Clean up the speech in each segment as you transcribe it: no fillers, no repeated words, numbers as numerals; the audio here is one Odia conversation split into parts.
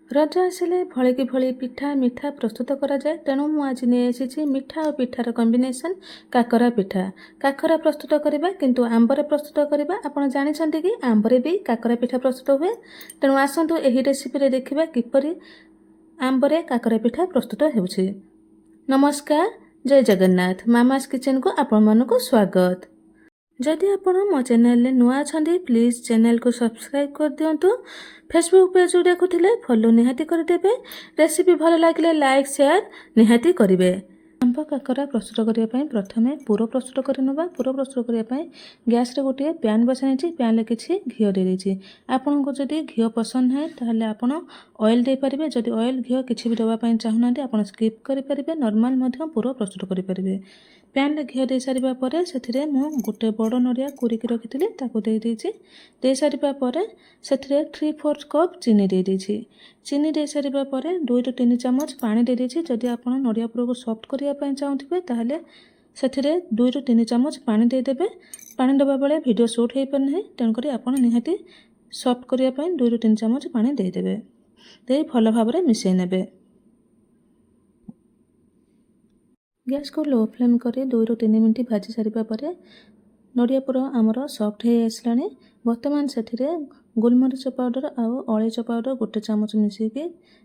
ରଜ ଆସିଲେ ଭଳିକି ଭଳି ପିଠା ମିଠା ପ୍ରସ୍ତୁତ କରାଯାଏ। ତେଣୁ ମୁଁ ଆଜି ନେଇ ଆସିଛି ମିଠା ଓ ପିଠାର କମ୍ବିନେସନ୍ କାକରା ପିଠା। କାକରା ପ୍ରସ୍ତୁତ କରିବା କିନ୍ତୁ ଆମ୍ବରେ ପ୍ରସ୍ତୁତ କରିବା। ଆପଣ ଜାଣିଛନ୍ତି କି ଆମ୍ବରେ ବି କାକରା ପିଠା ପ୍ରସ୍ତୁତ ହୁଏ? ତେଣୁ ଆସନ୍ତୁ ଏହି ରେସିପିରେ ଦେଖିବା କିପରି ଆମ୍ବରେ କାକରା ପିଠା ପ୍ରସ୍ତୁତ ହେଉଛି। ନମସ୍କାର, ଜୟ ଜଗନ୍ନାଥ। ମାମାସ୍ କିଚେନକୁ ଆପଣମାନଙ୍କୁ ସ୍ୱାଗତ। ଯଦି ଆପଣ ମୋ ଚ୍ୟାନେଲରେ ନୂଆ ଅଛନ୍ତି ପ୍ଲିଜ୍ ଚ୍ୟାନେଲକୁ ସବସ୍କ୍ରାଇବ୍ କରିଦିଅନ୍ତୁ। ଫେସବୁକ୍ ପେଜରୁ ଦେଖୁଥିଲେ ଫଲୋ ନିହାତି କରିଦେବେ। ରେସିପି ଭଲ ଲାଗିଲେ ଲାଇକ୍ ସେୟାର ନିହାତି କରିବେ। ଆମ୍ବ କାକରା ପ୍ରସ୍ତୁତ କରିବା ପାଇଁ ପ୍ରଥମେ ପୁର ପ୍ରସ୍ତୁତ କରିନେବା। ପୁର ପ୍ରସ୍ତୁତ କରିବା ପାଇଁ ଗ୍ୟାସରେ ଗୋଟିଏ ପ୍ୟାନ୍ ବସାଇ ନେଇଛି। ପ୍ୟାନ୍ରେ କିଛି ଘିଅ ଦେଇଦେଇଛି। ଆପଣଙ୍କୁ ଯଦି ଘିଅ ପସନ୍ଦ ନାହିଁ ତାହେଲେ ଆପଣ ଅଏଲ୍ ଦେଇପାରିବେ। ଯଦି ଅଏଲ୍ ଘିଅ କିଛି ବି ଦେବା ପାଇଁ ଚାହୁଁନାହାନ୍ତି ଆପଣ ସ୍କିପ୍ କରିପାରିବେ। ନର୍ମାଲ ମଧ୍ୟ ପୁର ପ୍ରସ୍ତୁତ କରିପାରିବେ। ପ୍ୟାନ୍ରେ ଘିଅ ଦେଇସାରିବା ପରେ ସେଥିରେ ମୁଁ ଗୋଟେ ବଡ଼ ନଡ଼ିଆ କୋରିକି ରଖିଥିଲି ତାକୁ ଦେଇଦେଇଛି। ଦେଇସାରିବା ପରେ ସେଥିରେ 3/4 କପ୍ ଚିନି ଦେଇଦେଇଛି। ଚିନି ଦେଇସାରିବା ପରେ 2ରୁ 3 ଚାମଚ ପାଣି ଦେଇଦେଇଛି। ଯଦି ଆପଣ ନଡ଼ିଆ ପୁରକୁ ସଫ୍ଟ କରିବା ପାଇଁ ଚାହୁଁଥିବେ ତାହେଲେ ସେଥିରେ 2ରୁ 3 ଚାମଚ ପାଣି ଦେଇଦେବେ। ପାଣି ଦେବା ବେଳେ ଭିଡ଼ିଓ ସୁଟ୍ ହୋଇପାରେ ନାହିଁ, ତେଣୁକରି ଆପଣ ନିହାତି ସଫ୍ଟ କରିବା ପାଇଁ 2ରୁ 3 ଚାମଚ ପାଣି ଦେଇଦେବେ। ଦେଇ ଭଲ ଭାବରେ ମିଶାଇ ନେବେ। ଗ୍ୟାସକୁ ଲୋ ଫ୍ଲେମ୍ କରି 2ରୁ 3 ମିନିଟ୍ ଭାଜି ସାରିବା ପରେ ନଡ଼ିଆ ପୁର ଆମର ସଫ୍ଟ ହେଇ ଆସିଲାଣି। ବର୍ତ୍ତମାନ ସେଥିରେ ଗୋଲମରିଚ ପାଉଡ଼ର ଆଉ ଅଳେଇଚ ପାଉଡ଼ର 1 ଚାମଚ ମିଶାଇକି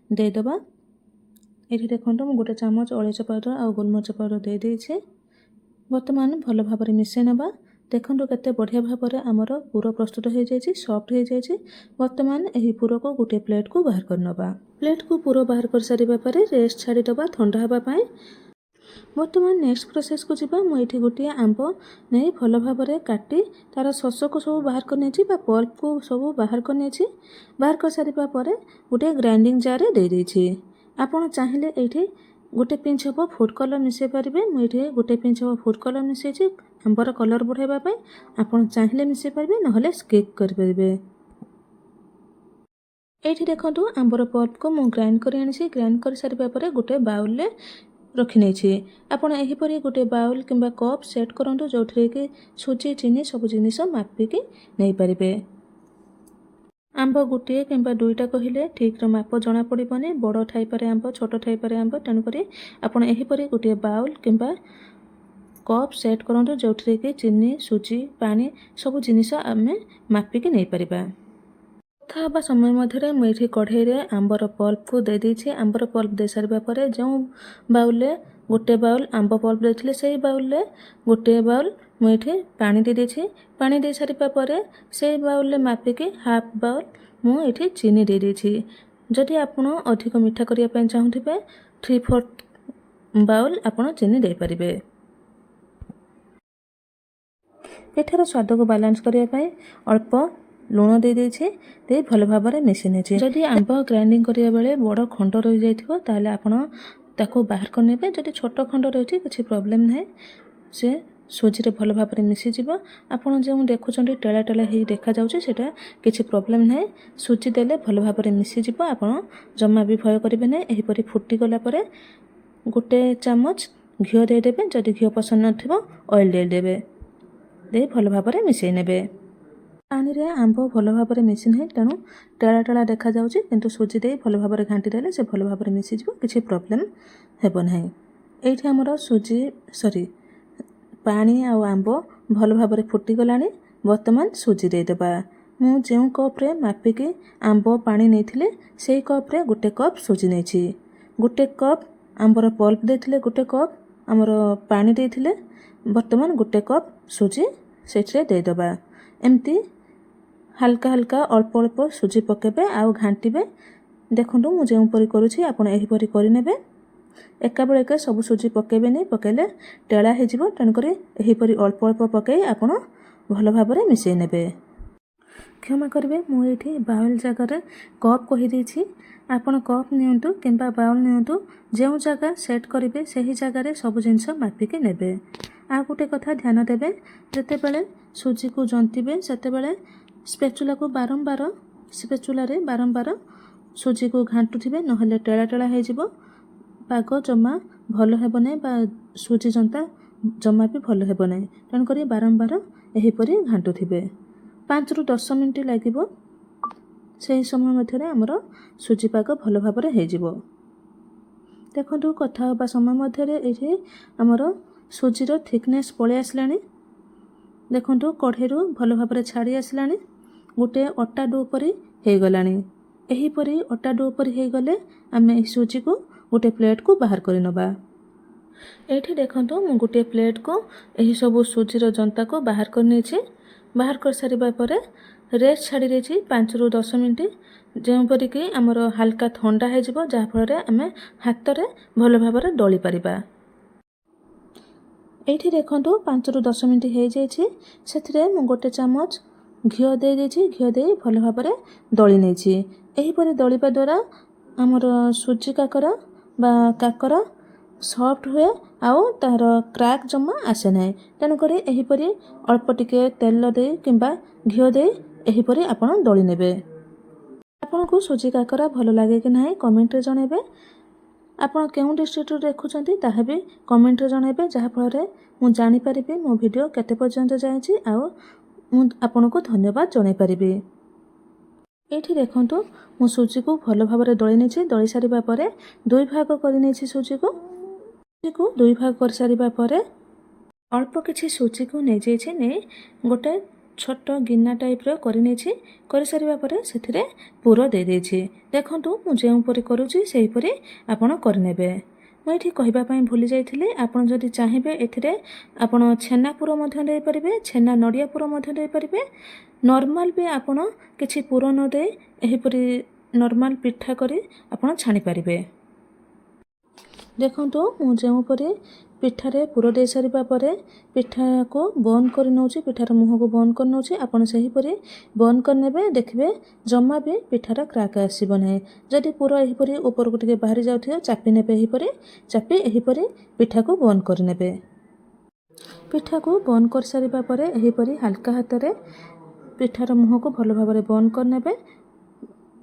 ଦେଇଦେବା। ଏଠି ଦେଖନ୍ତୁ ମୁଁ 1 ଚାମଚ ଅଳେଇଚ ପାଉଡ଼ର ଆଉ ଗୋଲମରିଚ ପାଉଡ଼ର ଦେଇଦେଇଛି। ବର୍ତ୍ତମାନ ଭଲ ଭାବରେ ମିଶାଇ ନେବା। ଦେଖନ୍ତୁ କେତେ ବଢ଼ିଆ ଭାବରେ ଆମର ପୁର ପ୍ରସ୍ତୁତ ହୋଇଯାଇଛି, ସଫ୍ଟ ହୋଇଯାଇଛି। ବର୍ତ୍ତମାନ ଏହି ପୁରକୁ ଗୋଟିଏ ପ୍ଲେଟ୍କୁ ବାହାର କରିନେବା। ପ୍ଲେଟ୍କୁ ପୁର ବାହାର କରିସାରିବା ପରେ ରେଷ୍ଟ ଛାଡ଼ିଦେବା ଥଣ୍ଡା ହେବା ପାଇଁ। ବର୍ତ୍ତମାନ ନେକ୍ସଟ ପ୍ରୋସେସକୁ ଯିବା। ମୁଁ ଏଠି ଗୋଟିଏ ଆମ୍ବ ନେଇ ଭଲ ଭାବରେ କାଟି ତାର ଶସକୁ ସବୁ ବାହାର କରିନେଇଛି ବା ପଲ୍ପକୁ ସବୁ ବାହାର କରିନେଇଛି। ବାହାର କରିସାରିବା ପରେ ଗୋଟିଏ ଗ୍ରାଇଣ୍ଡିଙ୍ଗ ଜାରରେ ଦେଇଦେଇଛି। ଆପଣ ଚାହିଁଲେ ଏଇଠି ଗୋଟେ ପିଞ୍ଚ ହେବ ଫୁଡ୍ କଲର୍ ମିଶାଇ ପାରିବେ। ମୁଁ ଏଠି ଗୋଟେ ପିଞ୍ଚ ହେବ ଫୁଡ୍ କଲର୍ ମିଶାଇଛି ଆମ୍ବର କଲର୍ ବଢ଼ାଇବା ପାଇଁ। ଆପଣ ଚାହିଁଲେ ମିଶାଇ ପାରିବେ, ନହେଲେ ସ୍କିପ୍ କରିପାରିବେ। ଏଇଠି ଦେଖନ୍ତୁ ଆମ୍ବର ପଲ୍ପକୁ ମୁଁ ଗ୍ରାଇଣ୍ଡ କରି ଆଣିଛି। ଗ୍ରାଇଣ୍ଡ କରିସାରିବା ପରେ ଗୋଟେ ବାଉଲରେ ରଖିନେଇଛି। ଆପଣ ଏହିପରି ଗୋଟେ ବାଉଲ କିମ୍ବା କପ୍ ସେଟ୍ କରନ୍ତୁ ଯେଉଁଥିରେ କି ସୁଜି ଚିନି ସବୁ ଜିନିଷ ମାପିକି ନେଇପାରିବେ। ଆମ୍ବ ଗୋଟିଏ କିମ୍ବା 2ଟା କହିଲେ ଠିକ୍ର ମାପ ଜଣାପଡ଼ିବନି। ବଡ଼ ଥାଇପାରେ ଆମ୍ବ, ଛୋଟ ଥାଇପାରେ ଆମ୍ବ, ତେଣୁକରି ଆପଣ ଏହିପରି ଗୋଟିଏ ବାଉଲ କିମ୍ବା କପ୍ ସେଟ୍ କରନ୍ତୁ ଯେଉଁଥିରେ କି ଚିନି ସୁଜି ପାଣି ସବୁ ଜିନିଷ ଆମେ ମାପିକି ନେଇପାରିବା। କଥା ହେବା ସମୟ ମଧ୍ୟରେ ମୁଁ ଏଠି କଢ଼େଇରେ ଆମ୍ବର ପଲ୍ପକୁ ଦେଇଦେଇଛି। ଆମ୍ବର ପଲ୍ପ ଦେଇସାରିବା ପରେ ଯେଉଁ ବାଉଲରେ ଗୋଟେ ବାଉଲ ଆମ୍ବ ପଲ୍ପ ଦେଇଥିଲେ ସେଇ ବାଉଲରେ ଗୋଟିଏ ବାଉଲ ମୁଁ ଏଠି ପାଣି ଦେଇଦେଇଛି। ପାଣି ଦେଇସାରିବା ପରେ ସେଇ ବାଉଲରେ ମାପିକି ହାଫ୍ ବାଉଲ ମୁଁ ଏଠି ଚିନି ଦେଇଦେଇଛି। ଯଦି ଆପଣ ଅଧିକ ମିଠା କରିବା ପାଇଁ ଚାହୁଁଥିବେ 3/4 ବାଉଲ ଆପଣ ଚିନି ଦେଇପାରିବେ। ପିଠାର ସ୍ୱାଦକୁ ବାଲାନ୍ସ କରିବା ପାଇଁ ଅଳ୍ପ ଲୁଣ ଦେଇଦେଇଛି। ଦେଇ ଭଲ ଭାବରେ ମିଶାଇ ନେଇଛି। ଯଦି ଆମ୍ବ ଗ୍ରାଇଣ୍ଡିଙ୍ଗ କରିବା ବେଳେ ବଡ଼ ଖଣ୍ଡ ରହିଯାଇଥିବ ତାହେଲେ ଆପଣ ତାକୁ ବାହାର କରିନେବେ। ଯଦି ଛୋଟ ଖଣ୍ଡ ରହିଛି କିଛି ପ୍ରୋବ୍ଲେମ୍ ନାହିଁ, ସେ ସୁଜିରେ ଭଲ ଭାବରେ ମିଶିଯିବ। ଆପଣ ଯେଉଁ ଦେଖୁଛନ୍ତି ଟେଳା ଟେଳା ହେଇ ଦେଖାଯାଉଛି ସେଇଟା କିଛି ପ୍ରୋବ୍ଲେମ୍ ନାହିଁ। ସୁଜି ଦେଲେ ଭଲ ଭାବରେ ମିଶିଯିବ। ଆପଣ ଜମା ବି ଭୟ କରିବେ ନାହିଁ। ଏହିପରି ଫୁଟିଗଲା ପରେ 1 ଚାମଚ ଘିଅ ଦେଇଦେବେ। ଯଦି ଘିଅ ପସନ୍ଦ ନଥିବ ଅଏଲ୍ ଦେଇଦେବେ। ଦେଇ ଭଲ ଭାବରେ ମିଶାଇ ନେବେ। ପାଣିରେ ଆମ୍ବ ଭଲ ଭାବରେ ମିଶି ନାହିଁ, ତେଣୁ ଟେଳା ଟେଳା ଦେଖାଯାଉଛି, କିନ୍ତୁ ସୁଜି ଦେଇ ଭଲ ଭାବରେ ଘାଣ୍ଟି ଦେଲେ ସେ ଭଲ ଭାବରେ ମିଶିଯିବ, କିଛି ପ୍ରୋବ୍ଲେମ୍ ହେବ ନାହିଁ। ଏଇଠି ଆମର ପାଣି ଆଉ ଆମ୍ବ ଭଲ ଭାବରେ ଫୁଟିଗଲାଣି। ବର୍ତ୍ତମାନ ସୁଜି ଦେଇଦେବା। ମୁଁ ଯେଉଁ କପ୍ରେ ମାପିକି ଆମ୍ବ ପାଣି ନେଇଥିଲି ସେଇ କପ୍ରେ 1 କପ୍ ସୁଜି ନେଇଛି। 1 କପ୍ ଆମ୍ବର ପଲ୍ପ ଦେଇଥିଲେ, 1 କପ୍ ଆମର ପାଣି ଦେଇଥିଲେ। ବର୍ତ୍ତମାନ 1 କପ୍ ସୁଜି ସେଥିରେ ଦେଇଦେବା। ଏମିତି ହାଲକା ହାଲକା ଅଳ୍ପ ଅଳ୍ପ ସୁଜି ପକାଇବେ ଆଉ ଘାଣ୍ଟିବେ। ଦେଖନ୍ତୁ ମୁଁ ଯେଉଁପରି କରୁଛି ଆପଣ ଏହିପରି କରିନେବେ। ଏକାବେଳକେ ସବୁ ସୁଜି ପକାଇବେନି, ପକାଇଲେ ଟେଳା ହେଇଯିବ। ତେଣୁକରି ଏହିପରି ଅଳ୍ପ ଅଳ୍ପ ପକାଇ ଆପଣ ଭଲ ଭାବରେ ମିଶାଇ ନେବେ। କ୍ଷମା କରିବେ, ମୁଁ ଏଇଠି ବାଉଲ ଜାଗାରେ କପ୍ କହିଦେଇଛି। ଆପଣ କପ୍ ନିଅନ୍ତୁ କିମ୍ବା ବାଉଲ ନିଅନ୍ତୁ, ଯେଉଁ ଜାଗା ସେଟ୍ କରିବେ ସେହି ଜାଗାରେ ସବୁ ଜିନିଷ ମାପିକି ନେବେ। ଆଉ ଗୋଟେ କଥା ଧ୍ୟାନ ଦେବେ, ଯେତେବେଳେ ସୁଜିକୁ ଜନ୍ତିବେ ସେତେବେଳେ ସ୍ପେଚୁଲାରେ ବାରମ୍ବାର ସୁଜିକୁ ଘାଣ୍ଟୁଥିବେ, ନହେଲେ ଟେଳା ଟେଳା ହେଇଯିବ। ପାଗ ଜମା ଭଲ ହେବ ନାହିଁ ବା ସୁଜି ଜନ୍ତା ଜମା ବି ଭଲ ହେବ ନାହିଁ। ତେଣୁକରି ବାରମ୍ବାର ଏହିପରି ଘାଣ୍ଟୁଥିବେ। 5ରୁ 10 ମିନିଟ୍ ଲାଗିବ। ସେହି ସମୟ ମଧ୍ୟରେ ଆମର ସୁଜି ପାଗ ଭଲ ଭାବରେ ହେଇଯିବ। ଦେଖନ୍ତୁ କଥା ହେବା ସମୟ ମଧ୍ୟରେ ଏଇଠି ଆମର ସୁଜିର ଥିକନେସ୍ ପଳେଇ ଆସିଲାଣି। ଦେଖନ୍ତୁ କଢ଼େଇରୁ ଭଲ ଭାବରେ ଛାଡ଼ି ଆସିଲାଣି। ଗୋଟିଏ ଅଟା ଡୋ ପରି ହେଇଗଲାଣି। ଏହିପରି ଅଟା ଡୋ ପରି ହେଇଗଲେ ଆମେ ଏହି ସୁଜିକୁ ଗୋଟିଏ ପ୍ଲେଟ୍କୁ ବାହାର କରିନେବା। ଏଇଠି ଦେଖନ୍ତୁ ମୁଁ ଗୋଟିଏ ପ୍ଲେଟ୍କୁ ଏହି ସବୁ ସୁଜିର ଜନ୍ତାକୁ ବାହାର କରିନେଇଛି। ବାହାର କରିସାରିବା ପରେ ରେଷ୍ଟ ଛାଡ଼ି ଦେଇଛି 5ରୁ 10 ମିନିଟ୍, ଯେଉଁପରିକି ଆମର ହାଲକା ଥଣ୍ଡା ହେଇଯିବ, ଯାହାଫଳରେ ଆମେ ହାତରେ ଭଲ ଭାବରେ ଦଳି ପାରିବା। ଏଇଠି ଦେଖନ୍ତୁ 5ରୁ 10 ମିନିଟ୍ ହେଇଯାଇଛି। ସେଥିରେ ମୁଁ ଗୋଟେ ଚାମଚ ଘିଅ ଦେଇଦେଇଛି। ଘିଅ ଦେଇ ଭଲ ଭାବରେ ଦଳି ନେଇଛି। ଏହିପରି ଦଳିବା ଦ୍ୱାରା ଆମର ସୁଜି କାକରା ବା କାକରା ସଫ୍ଟ ହୁଏ ଆଉ ତାହାର କ୍ରାକ୍ ଜମା ଆସେ ନାହିଁ। ତେଣୁକରି ଏହିପରି ଅଳ୍ପ ଟିକେ ତେଲ ଦେଇ କିମ୍ବା ଘିଅ ଦେଇ ଏହିପରି ଆପଣ ଦଳି ନେବେ। ଆପଣଙ୍କୁ ସୁଜି କାକରା ଭଲ ଲାଗେ କି ନାହିଁ କମେଣ୍ଟରେ ଜଣାଇବେ। ଆପଣ କେଉଁ ଡିଷ୍ଟ୍ରିକ୍ଟରୁ ଦେଖୁଛନ୍ତି ତାହା ବି କମେଣ୍ଟରେ ଜଣାଇବେ, ଯାହାଫଳରେ ମୁଁ ଜାଣିପାରିବି ମୋ ଭିଡ଼ିଓ କେତେ ପର୍ଯ୍ୟନ୍ତ ଯାଇଛି ଆଉ ମୁଁ ଆପଣଙ୍କୁ ଧନ୍ୟବାଦ ଜଣାଇ ପାରିବି। ଏଇଠି ଦେଖନ୍ତୁ ମୁଁ ସୁଜିକୁ ଭଲ ଭାବରେ ଦଳି ନେଇଛି। ଦଳି ସାରିବା ପରେ 2 ଭାଗ କରିନେଇଛି ସୁଜିକୁ 2 ଭାଗ କରିସାରିବା ପରେ ଅଳ୍ପ କିଛି ସୁଜିକୁ ନେଇଯାଇଛି। ନେଇ ଗୋଟେ ଛୋଟ ଗିନା ଟାଇପ୍ର କରିନେଇଛି। କରିସାରିବା ପରେ ସେଥିରେ ପୁର ଦେଇଦେଇଛି। ଦେଖନ୍ତୁ ମୁଁ ଯେଉଁପରି କରୁଛି ସେହିପରି ଆପଣ କରିନେବେ। ମୁଁ ଏଠି କହିବା ପାଇଁ ଭୁଲି ଯାଇଥିଲି, ଆପଣ ଯଦି ଚାହିଁବେ ଏଥିରେ ଆପଣ ଛେନା ପୁର ମଧ୍ୟ ଦେଇପାରିବେ, ଛେନା ନଡ଼ିଆ ପୁର ମଧ୍ୟ ଦେଇପାରିବେ। ନର୍ମାଲ ବି ଆପଣ କିଛି ପୁର ନ ଦେଇ ଏହିପରି ନର୍ମାଲ ପିଠା କରି ଆପଣ ଛାଣିପାରିବେ। ଦେଖନ୍ତୁ ମୁଁ ଯେଉଁପରି ପିଠାରେ ପୁର ଦେଇ ସାରିବା ପରେ ପିଠାକୁ ବନ୍ଦ କରି ନେଉଛି, ପିଠାର ମୁହଁକୁ ବନ୍ଦ କରି ନେଉଛି, ଆପଣ ସେହିପରି ବନ୍ଦ କରିନେବେ। ଦେଖିବେ ଜମା ବି ପିଠାର କ୍ରାକ୍ ଆସିବ ନାହିଁ। ଯଦି ପୁର ଏହିପରି ଉପରକୁ ଟିକେ ବାହାରି ଯାଉଥିବ ଚାପି ନେବେ, ଏହିପରି ଚାପି ଏହିପରି ପିଠାକୁ ବନ୍ଦ କରିନେବେ। ପିଠାକୁ ବନ୍ଦ କରିସାରିବା ପରେ ଏହିପରି ହାଲକା ହାତରେ ପିଠାର ମୁହଁକୁ ଭଲ ଭାବରେ ବନ୍ଦ କରିନେବେ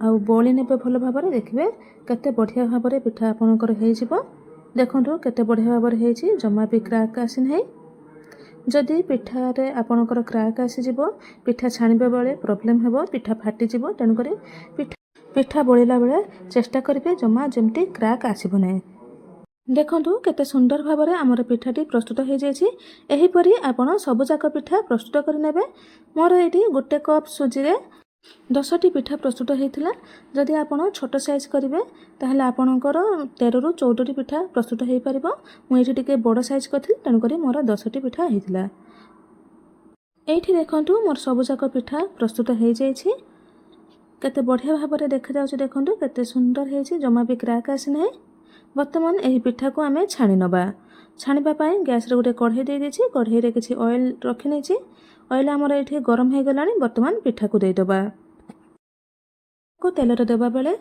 ଆଉ ବଳି ନେବେ ଭଲ ଭାବରେ। ଦେଖିବେ କେତେ ବଢ଼ିଆ ଭାବରେ ପିଠା ଆପଣଙ୍କର ହେଇଯିବ। ଦେଖନ୍ତୁ କେତେ ବଢ଼ିଆ ଭାବରେ ହେଇଛି, ଜମା ବି କ୍ରାକ୍ ଆସିନାହିଁ। ଯଦି ପିଠାରେ ଆପଣଙ୍କର କ୍ରାକ୍ ଆସିଯିବ, ପିଠା ଛାଣିବା ବେଳେ ପ୍ରୋବ୍ଲେମ୍ ହେବ, ପିଠା ଫାଟିଯିବ। ତେଣୁକରି ପିଠା ବଳିଲା ବେଳେ ଚେଷ୍ଟା କରିବେ ଜମା ଯେମିତି କ୍ରାକ୍ ଆସିବ ନାହିଁ। ଦେଖନ୍ତୁ କେତେ ସୁନ୍ଦର ଭାବରେ ଆମର ପିଠାଟି ପ୍ରସ୍ତୁତ ହୋଇଯାଇଛି। ଏହିପରି ଆପଣ ସବୁଯାକ ପିଠା ପ୍ରସ୍ତୁତ କରିନେବେ। ମୋର ଏଇଠି 1 କପ୍ ସୁଜିରେ 10ଟି ପିଠା ପ୍ରସ୍ତୁତ ହୋଇଥିଲା। ଯଦି ଆପଣ ଛୋଟ ସାଇଜ୍ କରିବେ ତାହେଲେ ଆପଣଙ୍କର 13ରୁ 14ଟି ପିଠା ପ୍ରସ୍ତୁତ ହୋଇପାରିବ। ମୁଁ ଏଇଠି ଟିକେ ବଡ଼ ସାଇଜ୍ କରିଥିଲି, ତେଣୁକରି ମୋର 10ଟି ପିଠା ହୋଇଥିଲା। ଏଇଠି ଦେଖନ୍ତୁ ମୋର ସବୁଯାକ ପିଠା ପ୍ରସ୍ତୁତ ହୋଇଯାଇଛି। କେତେ ବଢ଼ିଆ ଭାବରେ ଦେଖାଯାଉଛି, ଦେଖନ୍ତୁ କେତେ ସୁନ୍ଦର ହେଇଛି, ଜମା ବି କ୍ରାକ୍ ଆସିନାହିଁ। ବର୍ତ୍ତମାନ ଏହି ପିଠାକୁ ଆମେ ଛାଣି ନେବା। ଛାଣିବା ପାଇଁ ଗ୍ୟାସରେ ଗୋଟେ କଢ଼େଇ ଦେଇଦେଇଛି। କଢ଼େଇରେ କିଛି ଅଏଲ୍ ରଖିନେଇଛି। ଅଏଲ୍ ଆମର ଏଇଠି ଗରମ ହୋଇଗଲାଣି। ବର୍ତ୍ତମାନ ପିଠାକୁ ଦେଇଦେବା। ତେଲରେ ଦେବା ବେଳେ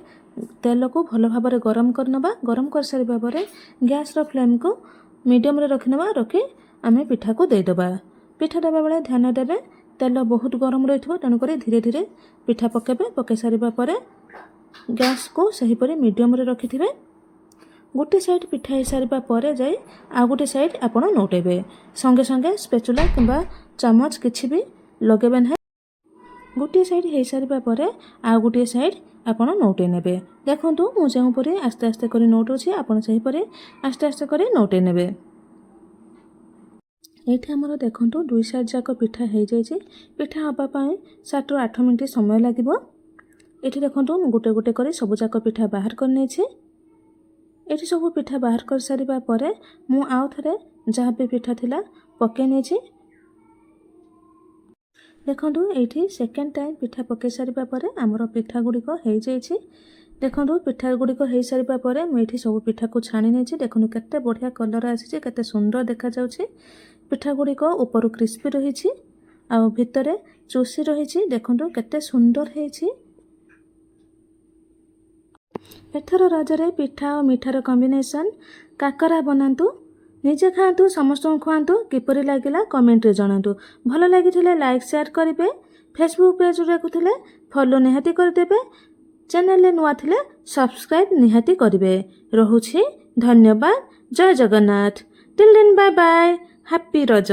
ତେଲକୁ ଭଲ ଭାବରେ ଗରମ କରିନେବା। ଗରମ କରିସାରିବା ପରେ ଗ୍ୟାସର ଫ୍ଲେମ୍କୁ ମିଡ଼ିୟମରେ ରଖିନେବା। ରଖି ଆମେ ପିଠାକୁ ଦେଇଦେବା। ପିଠା ଦେବା ବେଳେ ଧ୍ୟାନ ଦେବେ ତେଲ ବହୁତ ଗରମ ରହିଥିବ, ତେଣୁକରି ଧୀରେ ଧୀରେ ପିଠା ପକାଇବେ। ପକାଇ ସାରିବା ପରେ ଗ୍ୟାସକୁ ସେହିପରି ମିଡ଼ିୟମରେ ରଖିଥିବେ। ଗୋଟେ ସାଇଡ଼୍ ପିଠା ହେଇସାରିବା ପରେ ଯାଇ ଆଉ ଗୋଟେ ସାଇଡ଼୍ ଆପଣ ନଉଟେଇବେ। ସଙ୍ଗେ ସଙ୍ଗେ ସ୍ପେଚୁଲା କିମ୍ବା ଚାମଚ କିଛି ବି ଲଗାଇବେ ନାହିଁ। ଗୋଟିଏ ସାଇଡ଼୍ ହେଇସାରିବା ପରେ ଆଉ ଗୋଟିଏ ସାଇଡ଼୍ ଆପଣ ନଉଟେଇ ନେବେ। ଦେଖନ୍ତୁ ମୁଁ ଯେଉଁପରି ଆସ୍ତେ ଆସ୍ତେ କରି ନଉଟଉଛି, ଆପଣ ସେହିପରି ଆସ୍ତେ ଆସ୍ତେ କରି ନଉଟେଇ ନେବେ। ଏଇଠି ଆମର ଦେଖନ୍ତୁ 2 ସାଇଡ଼୍ ଯାକ ପିଠା ହେଇଯାଇଛି। ପିଠା ହେବା ପାଇଁ 7ରୁ 8 ମିନିଟ୍ ସମୟ ଲାଗିବ। ଏଠି ଦେଖନ୍ତୁ ମୁଁ ଗୋଟେ ଗୋଟେ କରି ସବୁଯାକ ପିଠା ବାହାର କରିନେଇଛି। ଏଠି ସବୁ ପିଠା ବାହାର କରିସାରିବା ପରେ ମୁଁ ଆଉ ଥରେ ଯାହା ବି ପିଠା ଥିଲା ପକାଇ ନେଇଛି। ଦେଖନ୍ତୁ ଏଇଠି ସେକେଣ୍ଡ ଟାଇମ୍ ପିଠା ପକାଇ ସାରିବା ପରେ ଆମର ପିଠା ଗୁଡ଼ିକ ହେଇଯାଇଛି। ଦେଖନ୍ତୁ ପିଠା ଗୁଡ଼ିକ ହେଇସାରିବା ପରେ ମୁଁ ଏଇଠି ସବୁ ପିଠାକୁ ଛାଣି ନେଇଛି। ଦେଖନ୍ତୁ କେତେ ବଢ଼ିଆ କଲର୍ ଆସିଛି, କେତେ ସୁନ୍ଦର ଦେଖାଯାଉଛି। ପିଠା ଗୁଡ଼ିକ ଉପରୁ କ୍ରିସ୍ପି ରହିଛି ଆଉ ଭିତରେ ଚୁସି ରହିଛି। ଦେଖନ୍ତୁ କେତେ ସୁନ୍ଦର ହେଇଛି। ଏଥର ରଜରେ ପିଠା ଓ ମିଠାର କମ୍ବିନେସନ୍ କାକରା ବନାନ୍ତୁ, ନିଜେ ଖାଆନ୍ତୁ, ସମସ୍ତଙ୍କୁ ଖୁଆନ୍ତୁ। କିପରି ଲାଗିଲା କମେଣ୍ଟରେ ଜଣାନ୍ତୁ। ଭଲ ଲାଗିଥିଲେ ଲାଇକ୍ ସେୟାର କରିବେ। ଫେସବୁକ୍ ପେଜରୁ ଦେଖୁଥିଲେ ଫଲୋ ନିହାତି କରିଦେବେ। ଚ୍ୟାନେଲରେ ନୂଆ ଥିଲେ ସବସ୍କ୍ରାଇବ୍ ନିହାତି କରିବେ। ରହୁଛି, ଧନ୍ୟବାଦ। ଜୟ Jagannath. Till then bye bye. Happy Raja.